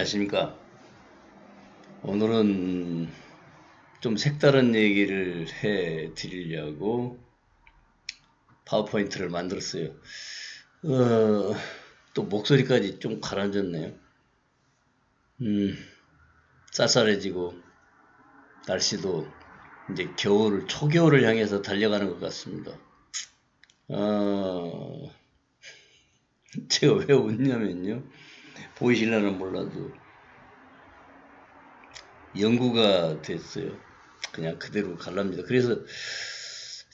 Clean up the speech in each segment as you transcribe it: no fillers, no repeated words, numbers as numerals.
안녕하십니까. 오늘은 좀 색다른 얘기를 해 드리려고 파워포인트를 만들었어요. 또 목소리까지 좀 가라앉았네요. 쌀쌀해지고 날씨도 이제 초겨울을 향해서 달려가는 것 같습니다. 제가 왜 웃냐면요. 보이실려나 몰라도 연구가 됐어요. 그냥 그대로 갈랍니다. 그래서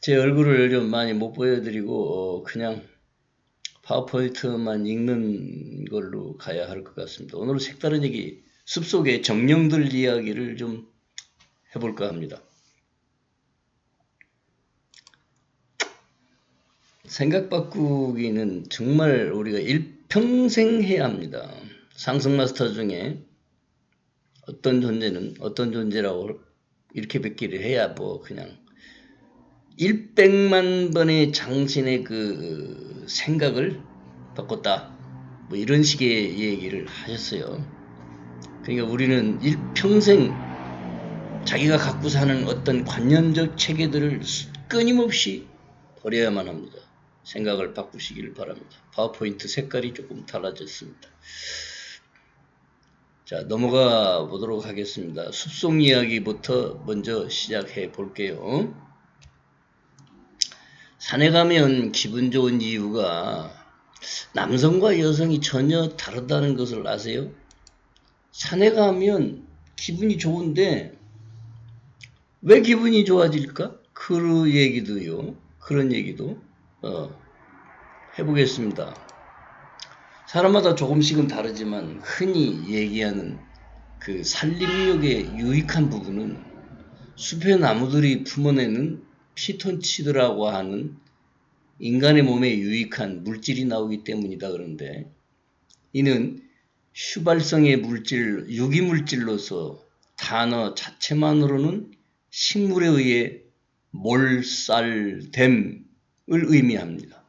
제 얼굴을 좀 많이 못 보여드리고 그냥 파워포인트만 읽는 걸로 가야 할 것 같습니다. 오늘은 색다른 얘기, 숲속의 정령들 이야기를 좀 해볼까 합니다. 생각 바꾸기는 정말 우리가 일평생 해야 합니다. 상승 마스터 중에 어떤 존재는 어떤 존재라고 이렇게 뵙기를 해야 뭐 그냥 100만 번의 장신의 그 생각을 바꿨다. 뭐 이런 식의 얘기를 하셨어요. 그러니까 우리는 일평생 자기가 갖고 사는 어떤 관념적 체계들을 끊임없이 버려야만 합니다. 생각을 바꾸시기를 바랍니다. 파워포인트 색깔이 조금 달라졌습니다. 자, 넘어가 보도록 하겠습니다. 숲속 이야기부터 먼저 시작해 볼게요. 산에 가면 기분 좋은 이유가 남성과 여성이 전혀 다르다는 것을 아세요? 산에 가면 기분이 좋은데 왜 기분이 좋아질까? 그런 얘기도 해보겠습니다. 사람마다 조금씩은 다르지만 흔히 얘기하는 그 산림욕의 유익한 부분은 숲의 나무들이 품어내는 피톤치드라고 하는 인간의 몸에 유익한 물질이 나오기 때문이다 그런데 이는 휘발성의 물질, 유기물질로서 단어 자체만으로는 식물에 의해 몰살됨을 의미합니다.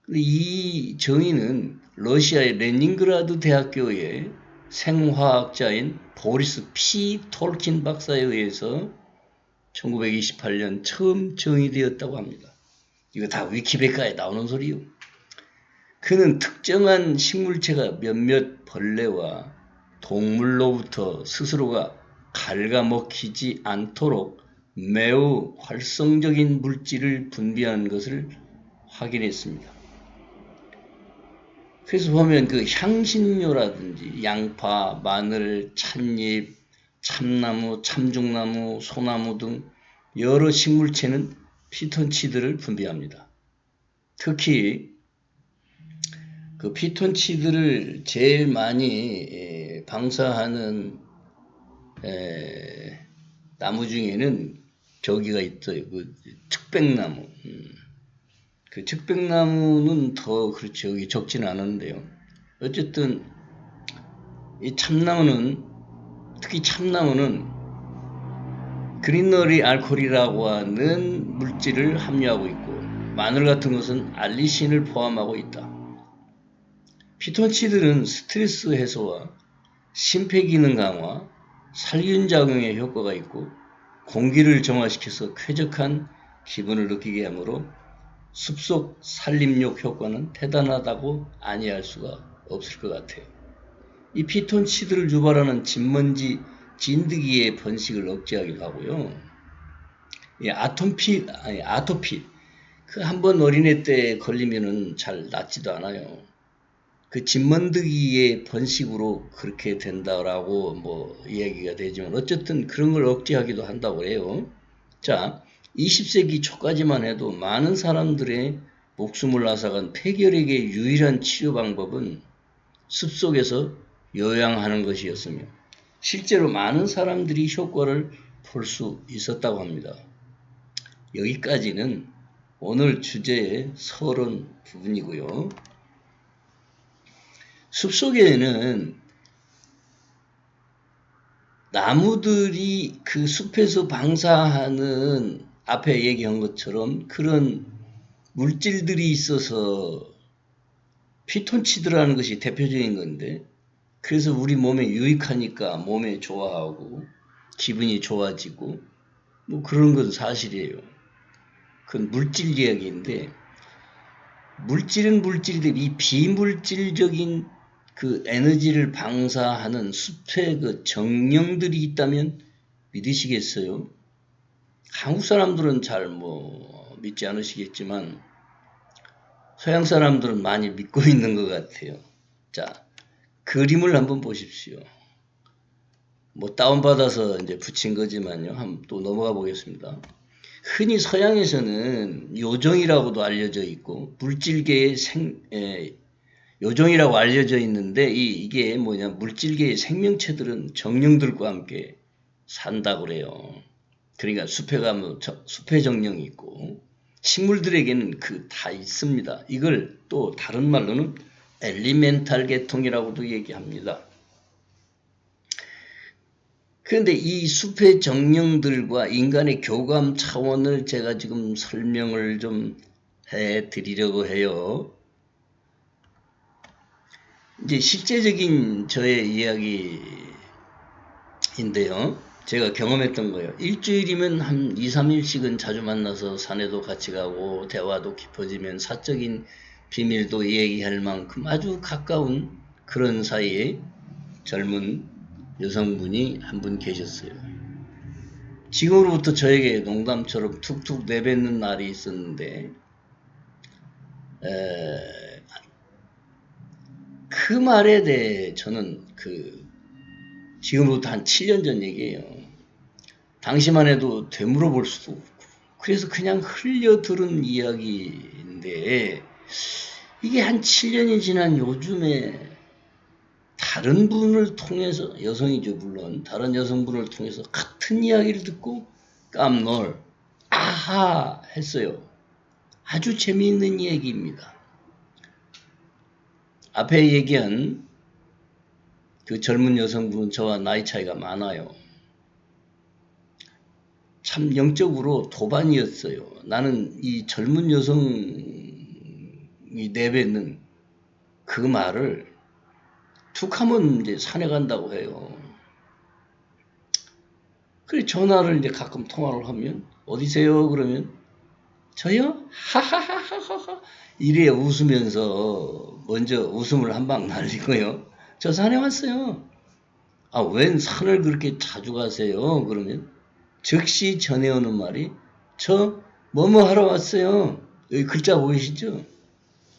이 정의는 러시아의 레닌그라드 대학교의 생화학자인 보리스 P. 톨킨 박사에 의해서 1928년 처음 정의되었다고 합니다. 이거 다 위키백과에 나오는 소리요. 그는 특정한 식물체가 몇몇 벌레와 동물로부터 스스로가 갉아먹히지 않도록 매우 활성적인 물질을 분비하는 것을 확인했습니다. 그래서 보면 그 향신료라든지 양파, 마늘, 찻잎, 참나무, 참중나무, 소나무 등 여러 식물체는 피톤치드를 분비합니다. 특히 그 피톤치드를 제일 많이 방사하는 나무 중에는 저기가 있어요. 그 측백나무. 그 측백나무는 더 그렇죠. 여기 적지는 않은데요. 어쨌든 이 참나무는 특히 참나무는 그린너리 알코올이라고 하는 물질을 함유하고 있고 마늘 같은 것은 알리신을 포함하고 있다. 피톤치드는 스트레스 해소와 심폐기능 강화, 살균작용의 효과가 있고 공기를 정화시켜서 쾌적한 기분을 느끼게 하므로 숲속 산림욕 효과는 대단하다고 아니할 수가 없을 것 같아요. 이 피톤치드를 유발하는 진먼지 진드기의 번식을 억제하기도 하고요. 아토피, 그 한번 어린애 때 걸리면은 잘 낫지도 않아요. 그 진먼지기의 번식으로 그렇게 된다라고 뭐 이야기가 되지만 어쨌든 그런 걸 억제하기도 한다고 해요. 자, 20세기 초까지만 해도 많은 사람들의 목숨을 앗아간 폐결핵의 유일한 치료 방법은 숲속에서 요양하는 것이었으며 실제로 많은 사람들이 효과를 볼 수 있었다고 합니다. 여기까지는 오늘 주제의 서론 부분이고요. 숲속에는 나무들이 그 숲에서 방사하는 앞에 얘기한 것처럼 그런 물질들이 있어서 피톤치드라는 것이 대표적인 건데 그래서 우리 몸에 유익하니까 몸에 좋아하고 기분이 좋아지고 뭐 그런 건 사실이에요. 그건 물질 이야기인데 물질은 물질인데 이 비물질적인 그 에너지를 방사하는 숲의 그 정령들이 있다면 믿으시겠어요? 한국 사람들은 잘 뭐 믿지 않으시겠지만 서양 사람들은 많이 믿고 있는 것 같아요. 자, 그림을 한번 보십시오. 뭐 다운받아서 이제 붙인 거지만요. 한번 또 넘어가 보겠습니다. 흔히 서양에서는 요정이라고도 알려져 있고 물질계의 요정이라고 알려져 있는데 이게 뭐냐 물질계의 생명체들은 정령들과 함께 산다고 그래요. 그러니까 숲에 가면 숲의 정령이 있고 식물들에게는 그 다 있습니다. 이걸 또 다른 말로는 엘리멘탈 계통이라고도 얘기합니다. 그런데 이 숲의 정령들과 인간의 교감 차원을 제가 지금 설명을 좀 해드리려고 해요. 이제 실제적인 저의 이야기인데요. 제가 경험했던 거예요. 일주일이면 한 2, 3일씩은 자주 만나서 산에도 같이 가고 대화도 깊어지면 사적인 비밀도 얘기할 만큼 아주 가까운 그런 사이에 젊은 여성분이 한 분 계셨어요. 지금으로부터 저에게 농담처럼 툭툭 내뱉는 날이 있었는데 그 말에 대해 저는 지금으로부터 한 7년 전 얘기예요. 당시만 해도 되물어볼 수도 없고 그래서 그냥 흘려들은 이야기인데 이게 한 7년이 지난 요즘에 다른 분을 통해서 여성이죠 물론 다른 여성분을 통해서 같은 이야기를 듣고 깜놀 아하 했어요. 아주 재미있는 얘기입니다. 앞에 얘기한 그 젊은 여성분은 저와 나이 차이가 많아요. 참 영적으로 도반이었어요. 나는 이 젊은 여성이 내뱉는 그 말을 툭 하면 이제 산에 간다고 해요. 그래 전화를 이제 가끔 통화를 하면 어디세요? 그러면 저요? 하하하하하 이래 웃으면서 먼저 웃음을 한 방 날리고요. 저 산에 왔어요. 아, 웬 산을 그렇게 자주 가세요? 그러면 즉시 전해오는 말이 저 뭐뭐 하러 왔어요. 여기 글자 보이시죠?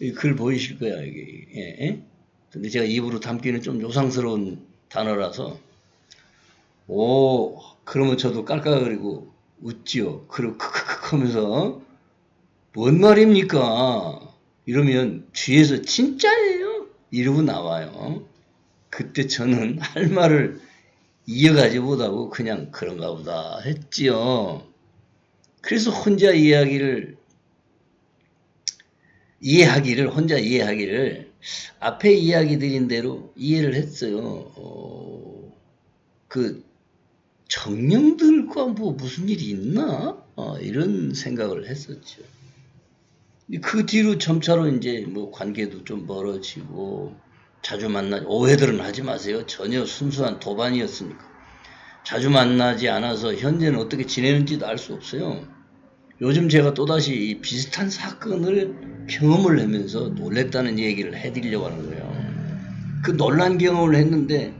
여기 글 보이실 거야 여기. 예? 근데 제가 입으로 담기는 좀 요상스러운 단어라서 오 그러면 저도 깔깔거리고 웃지요. 그리고 크크크 하면서 뭔 말입니까? 이러면 뒤에서 진짜예요? 이러고 나와요. 그때 저는 할 말을 이어가지 못하고 그냥 그런가 보다 했지요. 그래서 혼자 이해하기를 앞에 이야기 드린 대로 이해를 했어요. 그 정령들과 뭐 무슨 일이 있나? 이런 생각을 했었죠. 그 뒤로 점차로 이제 뭐 관계도 좀 멀어지고 자주 오해들은 하지 마세요. 전혀 순수한 도반이었으니까. 자주 만나지 않아서 현재는 어떻게 지내는지도 알 수 없어요. 요즘 제가 또다시 비슷한 사건을 경험을 하면서 놀랬다는 얘기를 해드리려고 하는 거예요. 그 놀란 경험을 했는데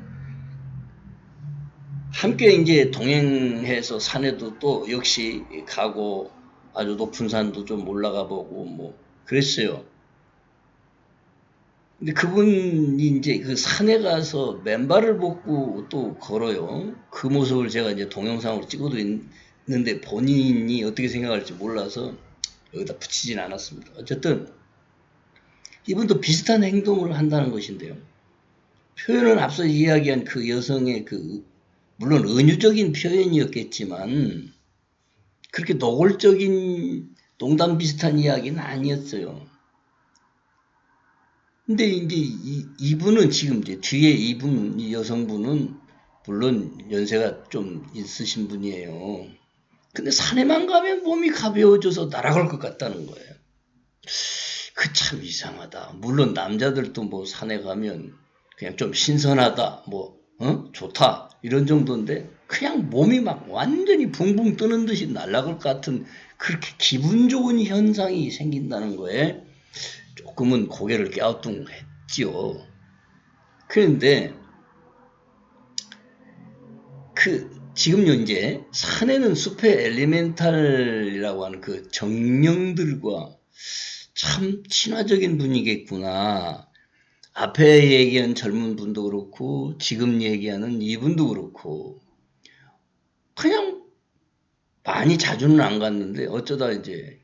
함께 이제 동행해서 산에도 또 역시 가고 아주 높은 산도 좀 올라가 보고 뭐 그랬어요. 근데 그분이 이제 그 산에 가서 맨발을 벗고 또 걸어요. 그 모습을 제가 이제 동영상으로 찍어도 있는데 본인이 어떻게 생각할지 몰라서 여기다 붙이진 않았습니다. 어쨌든 이분도 비슷한 행동을 한다는 것인데요. 표현은 앞서 이야기한 그 여성의 물론 은유적인 표현이었겠지만 그렇게 노골적인 농담 비슷한 이야기는 아니었어요. 근데 이제 이분은 지금 이제 뒤에 이 여성분은 물론 연세가 좀 있으신 분이에요. 근데 산에만 가면 몸이 가벼워져서 날아갈 것 같다는 거예요. 그 참 이상하다. 물론 남자들도 뭐 산에 가면 그냥 좀 신선하다, 뭐, 좋다, 이런 정도인데, 그냥 몸이 막 완전히 붕붕 뜨는 듯이 날아갈 것 같은 그렇게 기분 좋은 현상이 생긴다는 거에 조금은 고개를 갸우뚱했지요. 그런데, 지금요, 이제, 산에는 숲의 엘리멘탈이라고 하는 그 정령들과 참 친화적인 분위기겠구나. 앞에 얘기한 젊은 분도 그렇고 지금 얘기하는 이분도 그렇고 그냥 많이 자주는 안 갔는데 어쩌다 이제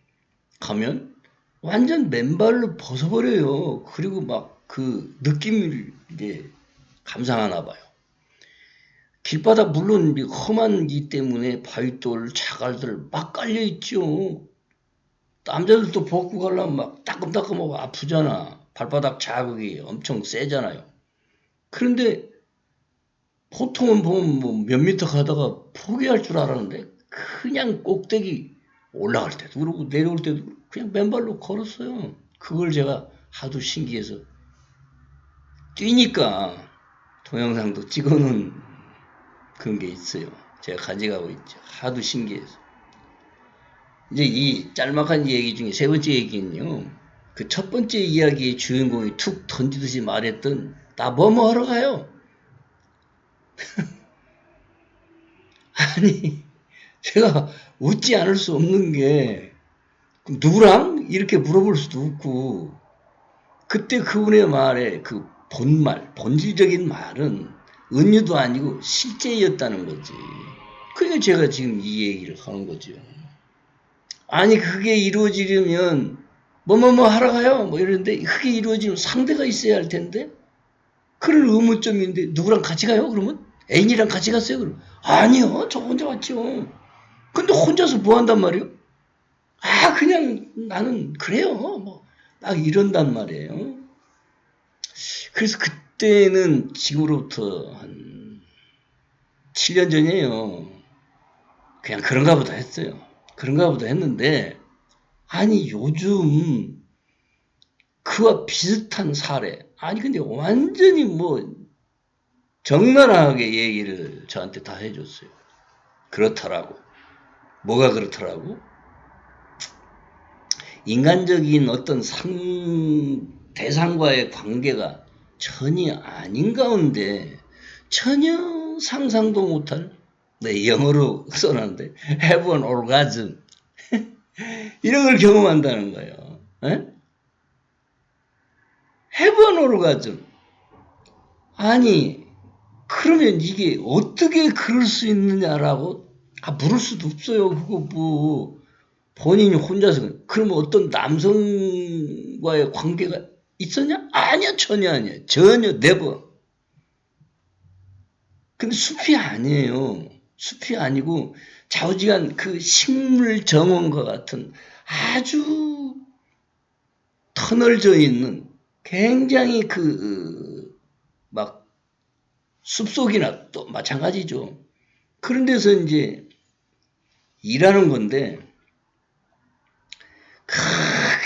가면 완전 맨발로 벗어버려요. 그리고 막 그 느낌을 이제 감상하나 봐요. 길바닥 물론 험한 기 때문에 바위돌, 자갈들 막 깔려 있죠. 남자들도 벗고 가려면 막 따끔따끔하고 아프잖아. 발바닥 자극이 엄청 세잖아요. 그런데 보통은 보면 뭐 몇 미터 가다가 포기할 줄 알았는데 그냥 꼭대기 올라갈 때도 그러고 내려올 때도 그냥 맨발로 걸었어요. 그걸 제가 하도 신기해서 뛰니까 동영상도 찍어놓은 그런 게 있어요. 제가 가져가고 있죠. 하도 신기해서. 이제 이 짤막한 얘기 중에 세 번째 얘기는요. 그 첫 번째 이야기의 주인공이 툭 던지듯이 말했던 나 뭐뭐 하러 가요? 아니 제가 웃지 않을 수 없는 게 누구랑? 이렇게 물어볼 수도 없고 그때 그분의 말에 그 본말, 본질적인 말은 은유도 아니고 실제였다는 거지. 그러니까 제가 지금 이 얘기를 하는 거죠. 아니 그게 이루어지려면 뭐뭐뭐 하러 가요 뭐 이러는데 그게 이루어지면 상대가 있어야 할 텐데 그런 의문점인데 누구랑 같이 가요 그러면? 애인이랑 같이 갔어요 그럼? 아니요 저 혼자 왔죠. 근데 혼자서 뭐 한단 말이에요? 아 그냥 나는 그래요 뭐 막 이런단 말이에요. 그래서 그때는 지금으로부터 한 7년 전이에요. 그냥 그런가 보다 했어요. 그런가 보다 했는데 아니 요즘 그와 비슷한 사례 아니 근데 완전히 뭐 적나라하게 얘기를 저한테 다 해줬어요. 그렇더라고. 뭐가 그렇더라고? 인간적인 어떤 대상과의 관계가 전혀 아닌 가운데 전혀 상상도 못할 네, 영어로 써놨는데 have an orgasm 이런 걸 경험한다는 거예요. 에? have an orgasm 아니 그러면 이게 어떻게 그럴 수 있느냐라고 물을 수도 없어요. 그거 뭐 본인이 혼자서 그러면 어떤 남성과의 관계가 있었냐? 아니야 전혀 아니야. 전혀 never. 근데 숲이 아니에요. 숲이 아니고 좌우지간 그 식물 정원과 같은 아주 터널져 있는 굉장히 막 숲속이나 또 마찬가지죠. 그런 데서 이제 일하는 건데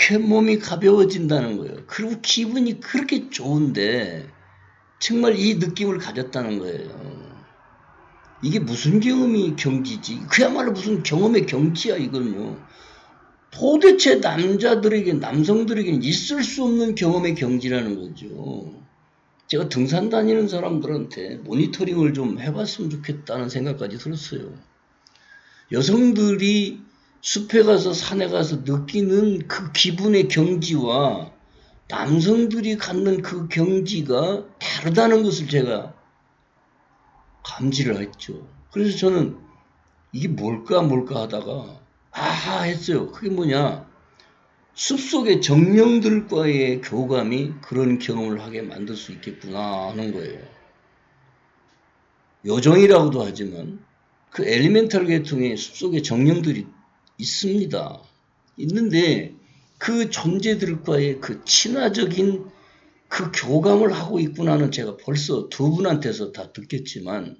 그렇게 몸이 가벼워진다는 거예요. 그리고 기분이 그렇게 좋은데 정말 이 느낌을 가졌다는 거예요. 이게 무슨 경험이 경지지? 그야말로 무슨 경험의 경지야 이건요. 도대체 남성들에게는 있을 수 없는 경험의 경지라는 거죠. 제가 등산 다니는 사람들한테 모니터링을 좀 해봤으면 좋겠다는 생각까지 들었어요. 여성들이 숲에 가서 산에 가서 느끼는 그 기분의 경지와 남성들이 갖는 그 경지가 다르다는 것을 제가 감지를 했죠. 그래서 저는 이게 뭘까 하다가 아하 했어요. 그게 뭐냐. 숲속의 정령들과의 교감이 그런 경험을 하게 만들 수 있겠구나 하는 거예요. 요정이라고도 하지만 그 엘리멘탈 계통의 숲속의 정령들이 있습니다. 있는데 그 존재들과의 그 친화적인 그 교감을 하고 있구나는 제가 벌써 두 분한테서 다 느꼈지만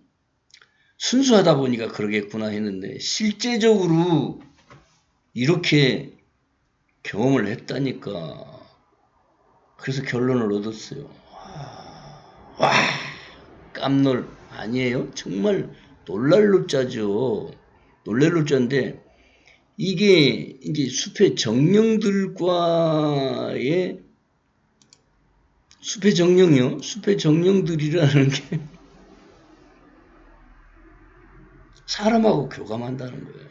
순수하다 보니까 그러겠구나 했는데 실제적으로 이렇게 경험을 했다니까 그래서 결론을 얻었어요. 와, 깜놀 아니에요? 정말 놀랄 놀자죠. 놀랄 놀자인데 이게 이제 숲의 정령들과의 숲의 정령이요. 숲의 정령들이라는 게 사람하고 교감한다는 거예요.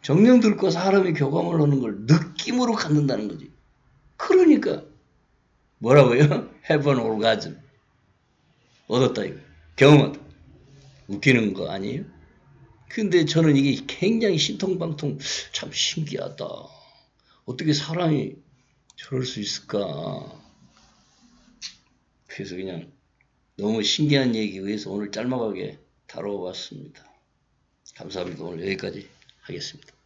정령들과 사람이 교감을 하는 걸 느낌으로 갖는다는 거지. 그러니까 뭐라고요? Have an orgasm. 얻었다 이거. 경험하다. 웃기는 거 아니에요? 근데 저는 이게 굉장히 신통방통 참 신기하다. 어떻게 사람이 저럴 수 있을까? 그래서 그냥 너무 신기한 얘기에 의해서 오늘 짤막하게 다뤄봤습니다. 감사합니다. 오늘 여기까지 하겠습니다.